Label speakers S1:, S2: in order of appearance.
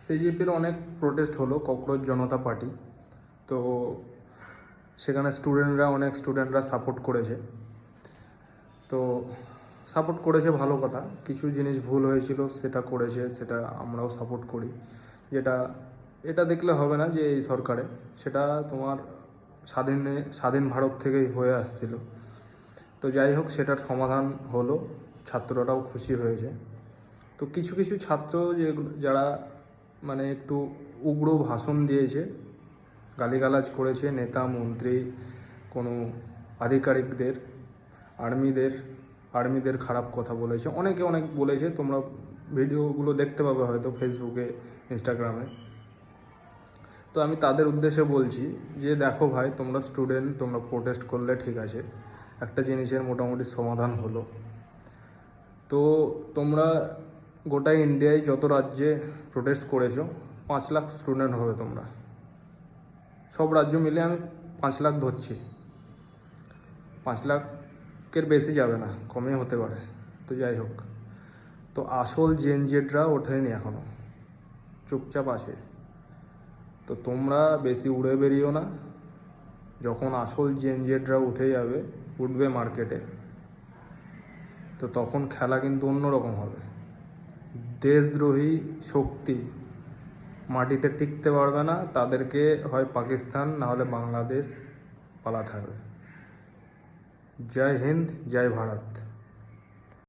S1: সিজেপির অনেক প্রোটেস্ট হলো, ককরোচ জনতা পার্টি। তো সেখানে অনেক স্টুডেন্টরা সাপোর্ট করেছে। তো সাপোর্ট করেছে ভালো কথা, কিছু জিনিস ভুল হয়েছিল সেটা করেছে, সেটা আমরাও সাপোর্ট করি। এটা দেখলে হবে না যে এই সরকারে, সেটা তোমার স্বাধীন ভারত থেকেই হয়ে আসছিল। তো যাই হোক, সেটার সমাধান হলো, ছাত্ররাও খুশি হয়েছে। তো কিছু কিছু ছাত্র যারা মানে একটু উগ্র ভাষণ দিয়েছে, গালিগালাজ করেছে নেতা মন্ত্রী, কোনো আধিকারিকদের, আর্মিদের খারাপ কথা বলেছে, অনেকে অনেক বলেছে। তোমরা ভিডিওগুলো দেখতে পাবে হয়তো ফেসবুকে, ইনস্টাগ্রামে। তো আমি তাদের উদ্দেশ্যে বলছি যে দেখো ভাই, তোমরা স্টুডেন্ট, তোমরা প্রোটেস্ট করলে ঠিক আছে, একটা জিনিসের মোটামুটি সমাধান হলো। তো তোমরা গোটা ইন্ডিয়ায় যত রাজ্যে প্রোটেস্ট করেছো, 5 লাখ স্টুডেন্ট হবে তোমরা, সব রাজ্য মিলে আমি 5 লাখ ধরছি। 5 লাখের বেশি যাবে না, কমে হতে পারে। তো যাই হোক, তো আসল জেনজেডরা ওঠেনি এখনও, চুপচাপ আছে। তো তোমরা বেশি উড়ে বেরিও না, যখন আসল জেনজেডরা উঠবে মার্কেটে, তো তখন খেলা কিন্তু অন্যরকম হবে। দেশদ্রোহী শক্তি মাটিতে টিকতে পারবে না, তাদেরকে হয় পাকিস্তান না হলে বাংলাদেশ পালাতে হবে। জয় হিন্দ, জয় ভারত।